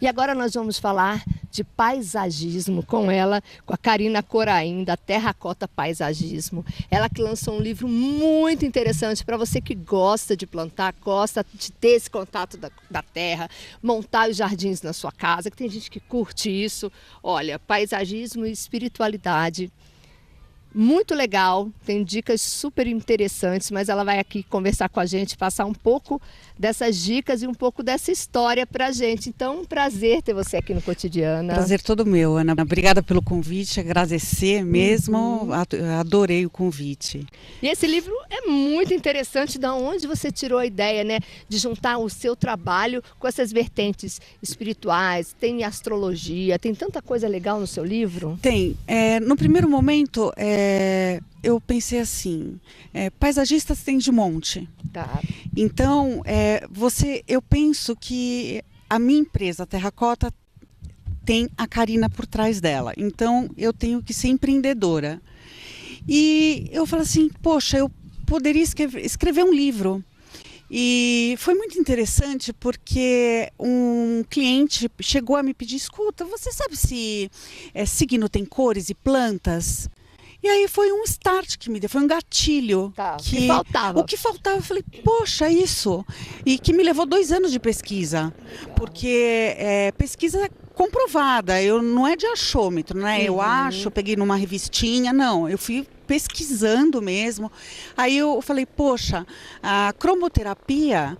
E agora nós vamos falar de paisagismo com ela, com a Karina Coraim, da Terracota Paisagismo. Ela que lançou um livro muito interessante para você que gosta de plantar, gosta de ter esse contato da terra, montar os jardins na sua casa, que tem gente que curte isso. Olha, paisagismo e espiritualidade. Muito legal, tem dicas super interessantes, mas ela vai aqui conversar com a gente, passar um pouco dessas dicas e um pouco dessa história pra gente. Então, um prazer ter você aqui no Cotidiana. Prazer todo meu, Ana. Obrigada pelo convite, agradecer mesmo, adorei o convite. E esse livro é muito interessante, da onde você tirou a ideia, né, de juntar o seu trabalho com essas vertentes espirituais, tem astrologia, tem tanta coisa legal no seu livro? Tem. No primeiro momento, eu pensei assim, paisagistas tem de monte. Tá. Então, eu penso que a minha empresa, a Terracota, tem a Karina por trás dela. Então, eu tenho que ser empreendedora. E eu falei assim, poxa, eu poderia escrever um livro. E foi muito interessante porque um cliente chegou a me pedir, escuta, você sabe se signo tem cores e plantas? E aí foi um start que me deu, foi um gatilho. Tá, o que faltava. O que faltava, eu falei, poxa, isso. E que me levou 2 anos de pesquisa. Porque pesquisa comprovada, não é de achômetro, né? Eu acho, eu peguei numa revistinha, não, eu fui pesquisando mesmo. Aí eu falei, poxa, a cromoterapia,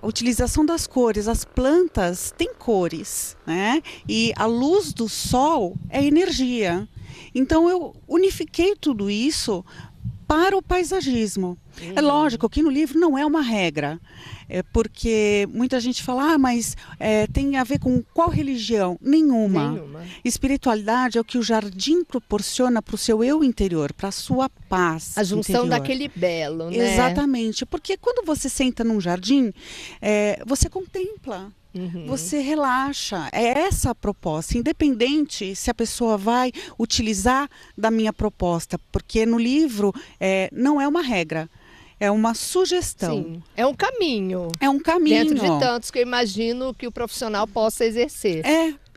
a utilização das cores, as plantas têm cores, né? E a luz do sol é energia. Então eu unifiquei tudo isso para o paisagismo. É lógico que no livro não é uma regra, porque muita gente fala, mas tem a ver com qual religião? Nenhuma. Espiritualidade é o que o jardim proporciona para o seu eu interior, para a sua paz a junção interior. Daquele belo, né? Exatamente, porque quando você senta num jardim, você contempla. Você relaxa, é essa a proposta, independente se a pessoa vai utilizar da minha proposta, porque no livro não é uma regra, é uma sugestão. Sim, é um caminho. É um caminho. Dentro de tantos que eu imagino que o profissional possa exercer.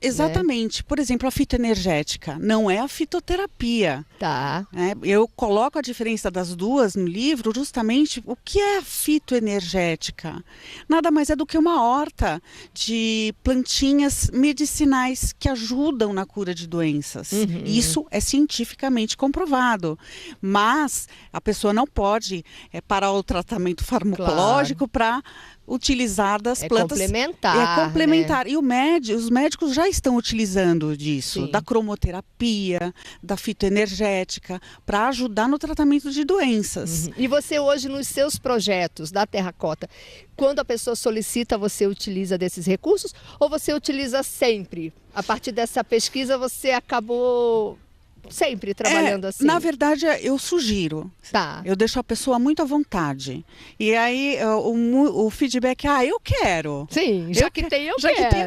Exatamente. Por exemplo, a fitoenergética não é a fitoterapia. Tá. Eu coloco a diferença das duas no livro justamente o que é a fitoenergética. Nada mais é do que uma horta de plantinhas medicinais que ajudam na cura de doenças. Isso é cientificamente comprovado. Mas a pessoa não pode parar o tratamento farmacológico para utilizar das plantas. Complementar. É complementar. Né? E os médicos já estão utilizando disso, da cromoterapia, da fitoenergética, para ajudar no tratamento de doenças. E você hoje, nos seus projetos da Terracota, quando a pessoa solicita, você utiliza desses recursos ou você utiliza sempre? A partir dessa pesquisa, você acabou sempre trabalhando assim? Na verdade, eu sugiro. Tá. Eu deixo a pessoa muito à vontade. E aí, o feedback, eu quero. Sim, já que tem, eu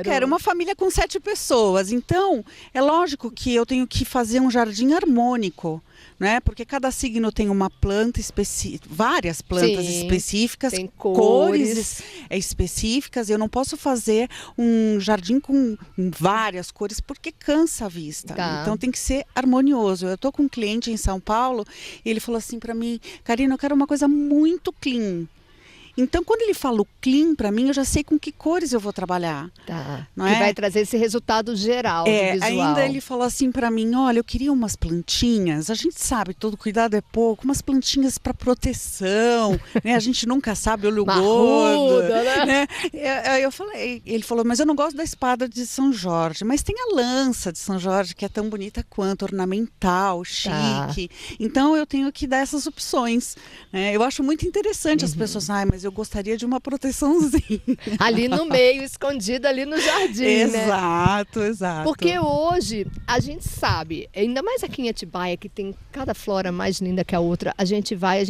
quero. Uma família com 7 pessoas. Então, é lógico que eu tenho que fazer um jardim harmônico. Né? Porque cada signo tem uma planta específica, várias plantas específicas, tem cores específicas. Eu não posso fazer um jardim com várias cores porque cansa a vista. Tá. Então tem que ser harmonioso. Eu estou com um cliente em São Paulo e ele falou assim para mim, Karina, eu quero uma coisa muito clean. Então, quando ele fala o clean para mim, eu já sei com que cores eu vou trabalhar. Tá. Que vai trazer esse resultado geral do visual. Ainda ele falou assim para mim, olha, eu queria umas plantinhas, a gente sabe, todo cuidado é pouco, umas plantinhas para proteção, né? A gente nunca sabe, olho gordo, né? Eu falei, ele falou, mas eu não gosto da espada de São Jorge, mas tem a lança de São Jorge, que é tão bonita quanto, ornamental, chique. Então, eu tenho que dar essas opções. Né? Eu acho muito interessante as pessoas, mas eu gostaria de uma proteçãozinha. Ali no meio, escondida ali no jardim, exato, né? Exato. Porque hoje, a gente sabe, ainda mais aqui em Atibaia, que tem cada flora mais linda que a outra, a gente vai,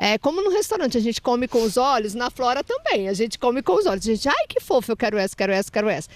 É como no restaurante, a gente come com os olhos, na Flora também, a gente come com os olhos. A gente, ai que fofo, eu quero essa, quero essa, quero essa.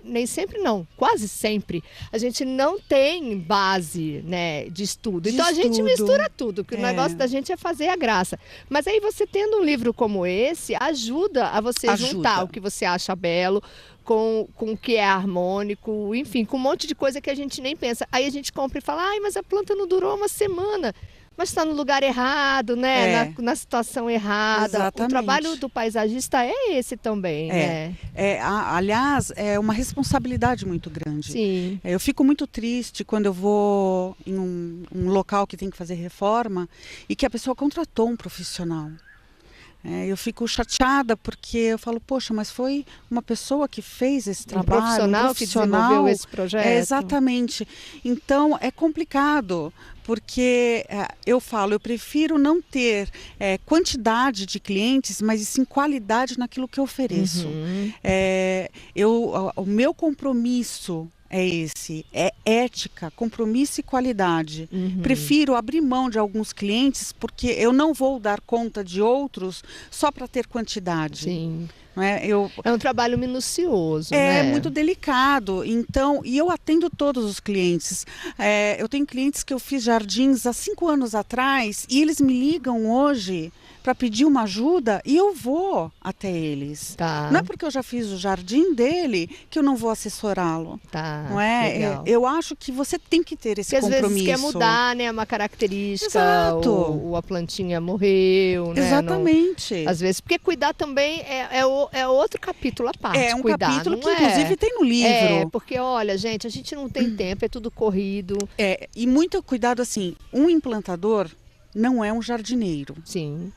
Nem sempre não, quase sempre, a gente não tem base, né, de estudo. Então a gente mistura tudo, porque o negócio da gente é fazer a graça. Mas aí você tendo um livro como esse, ajuda a você juntar o que você acha belo, com o que é harmônico, enfim, com um monte de coisa que a gente nem pensa. Aí a gente compra e fala, ai, mas a planta não durou uma semana. Mas está no lugar errado, né? Na situação errada. Exatamente. O trabalho do paisagista é esse também, né? Aliás, é uma responsabilidade muito grande. Sim. Eu fico muito triste quando eu vou em um local que tem que fazer reforma e que a pessoa contratou um profissional. Eu fico chateada porque eu falo, poxa, mas foi uma pessoa que fez esse trabalho, um profissional que desenvolveu esse projeto. Exatamente. Então, é complicado, porque eu prefiro não ter quantidade de clientes, mas sim qualidade naquilo que eu ofereço. O meu compromisso é esse, é ética, compromisso e qualidade. Prefiro abrir mão de alguns clientes porque eu não vou dar conta de outros só para ter quantidade. Sim. Não é? É um trabalho minucioso, né? É muito delicado. Então, e eu atendo todos os clientes. Eu tenho clientes que eu fiz jardins há 5 anos atrás e eles me ligam hoje para pedir uma ajuda e eu vou até eles. Tá. Não é porque eu já fiz o jardim dele que eu não vou assessorá-lo. Tá. Não é? Legal. Eu acho que você tem que ter esse porque compromisso. Às vezes quer mudar, né, uma característica. Exato. Ou a plantinha morreu, né? Exatamente. Às vezes, porque cuidar também é outro capítulo à parte. É um cuidar, capítulo que, é? inclusive, tem no livro. Porque, olha, gente, a gente não tem tempo, é tudo corrido. E muito cuidado, assim, um implantador não é um jardineiro. Sim.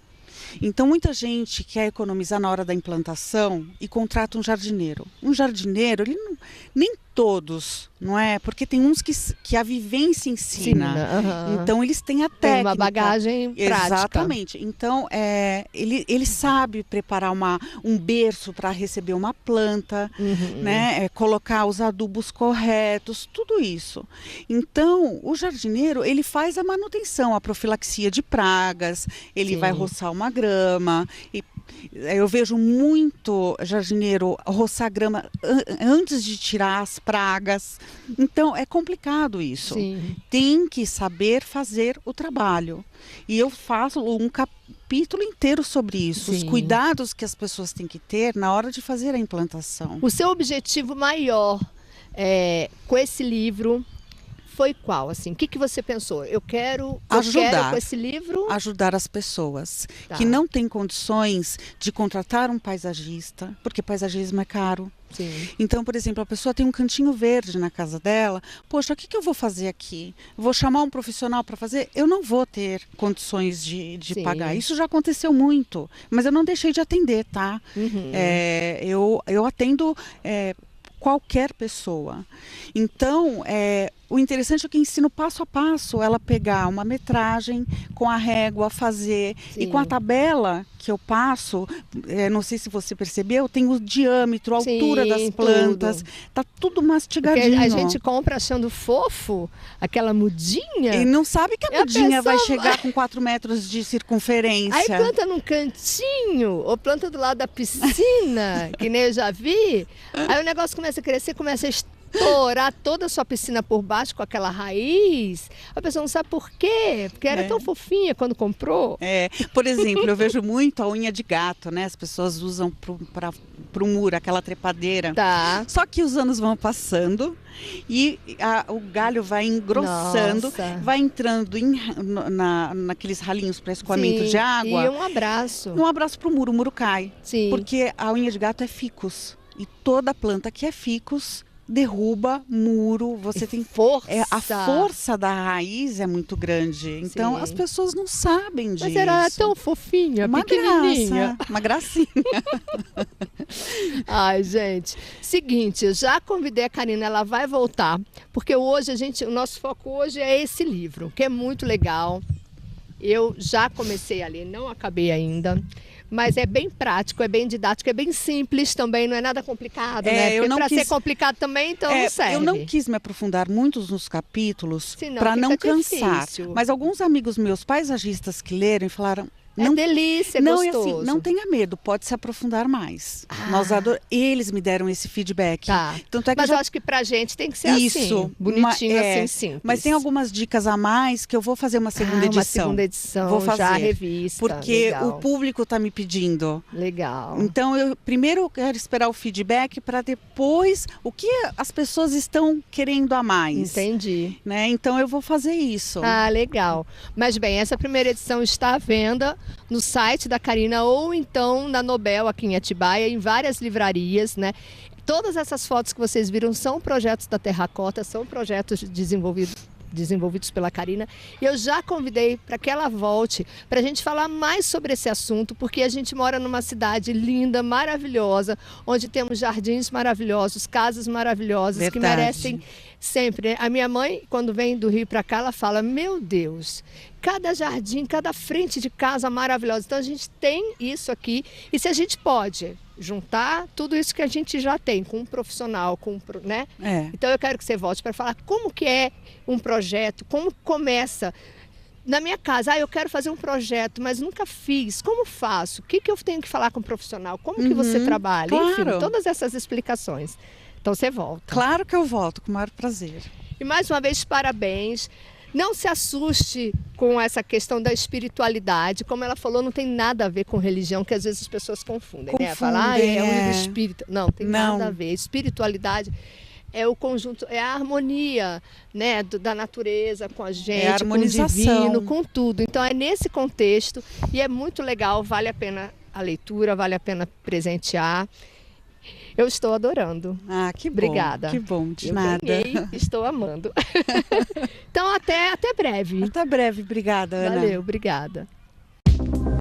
Então, muita gente quer economizar na hora da implantação e contrata um jardineiro. Um jardineiro, ele não, nem todos, não é? Porque tem uns que a vivência ensina. Então, eles têm a técnica. Tem uma bagagem prática. Exatamente. Então, ele sabe preparar um berço para receber uma planta, né? Colocar os adubos corretos, tudo isso. Então, o jardineiro, ele faz a manutenção, a profilaxia de pragas, ele vai roçar uma grama. E eu vejo muito jardineiro roçar grama antes de tirar as pragas. Então, é complicado isso. Sim. Tem que saber fazer o trabalho. E eu faço um capítulo inteiro sobre isso. Sim. Os cuidados que as pessoas têm que ter na hora de fazer a implantação. O seu objetivo maior com esse livro foi qual? Assim, o que você pensou? Eu quero com esse livro ajudar as pessoas que não têm condições de contratar um paisagista, porque paisagismo é caro. Sim. Então, por exemplo, a pessoa tem um cantinho verde na casa dela. Poxa, o que eu vou fazer aqui? Vou chamar um profissional para fazer? Eu não vou ter condições de pagar. Isso já aconteceu muito, mas eu não deixei de atender, tá? Eu atendo qualquer pessoa. Então, o interessante é que eu ensino passo a passo ela pegar uma metragem com a régua, fazer. Sim. E com a tabela que eu passo, não sei se você percebeu, tem o diâmetro, a altura das plantas, tá tudo mastigadinho. Porque a gente compra achando fofo aquela mudinha. E não sabe que a mudinha vai chegar com 4 metros de circunferência. Aí planta num cantinho, ou planta do lado da piscina, que nem eu já vi. Aí o negócio começa a crescer, começa a estourar toda a sua piscina por baixo com aquela raiz. A pessoa não sabe por quê, porque era tão fofinha quando comprou. Por exemplo, eu vejo muito a unha de gato, né? As pessoas usam pro muro, aquela trepadeira. Tá. Só que os anos vão passando e o galho vai engrossando, vai entrando naqueles ralinhos para escoamento de água. E um abraço. Um abraço pro muro, o muro cai. Sim. Porque a unha de gato é ficus. E toda planta que é ficus derruba muro, você tem força. A força da raiz é muito grande. Então as pessoas não sabem disso. Mas era tão fofinha, uma pequenininha. Graça, uma gracinha. Ai, gente. Seguinte, eu já convidei a Karina, ela vai voltar, porque hoje o nosso foco hoje é esse livro, que é muito legal. Eu já comecei a ler, não acabei ainda. mas é bem prático, é bem didático, é bem simples também, não é nada complicado, né? eu Porque não para quis- ser complicado também, então não serve. Eu não quis me aprofundar muito nos capítulos Senão para não fica cansar. difícil. Mas alguns amigos meus, paisagistas que leram, falaram... É delícia, é não, é gostoso. assim, não tenha medo, pode se aprofundar mais. Ah. Eles me deram esse feedback. Tá. Tanto é que Mas eu acho que pra gente tem que ser Isso, assim, bonitinho, assim, simples. Mas tem algumas dicas a mais que eu vou fazer uma segunda edição. Uma segunda edição, vou fazer, já revista. porque legal. o público está me pedindo. Legal. Então, primeiro eu quero esperar o feedback para depois o que as pessoas estão querendo a mais. Entendi. Né? Então, eu vou fazer isso. Ah, legal. Mas bem, essa primeira edição está à venda no site da Karina ou então na Nobel aqui em Atibaia, em várias livrarias, né? Todas essas fotos que vocês viram são projetos da Terracota, são projetos desenvolvidos pela Karina, e eu já convidei para que ela volte para a gente falar mais sobre esse assunto, porque a gente mora numa cidade linda, maravilhosa, onde temos jardins maravilhosos, casas maravilhosas. Verdade. Que merecem sempre, né? A minha mãe, quando vem do Rio para cá, ela fala: meu Deus, cada jardim, cada frente de casa maravilhosa. Então a gente tem isso aqui, e se a gente pode juntar tudo isso que a gente já tem com um profissional, né? Então eu quero que você volte para falar como que é um projeto, como começa. Na minha casa, eu quero fazer um projeto, mas nunca fiz. Como faço? O que eu tenho que falar com o profissional? Como que você trabalha? Claro. Enfim, todas essas explicações. Então você volta. Claro que eu volto, com o maior prazer. E mais uma vez, parabéns. Não se assuste com essa questão da espiritualidade. Como ela falou, não tem nada a ver com religião, que às vezes as pessoas confundem, né? Falar, é um livro espírita. Não, tem nada a ver. Espiritualidade é o conjunto, é a harmonia, né, da natureza com a gente, com o divino, com tudo. Então é nesse contexto e é muito legal, vale a pena a leitura, vale a pena presentear. Eu estou adorando. Ah, que bom. Obrigada. Que bom, de eu nada. Ganhei, estou amando. Então até breve. Até breve, obrigada, Ana. Valeu, obrigada.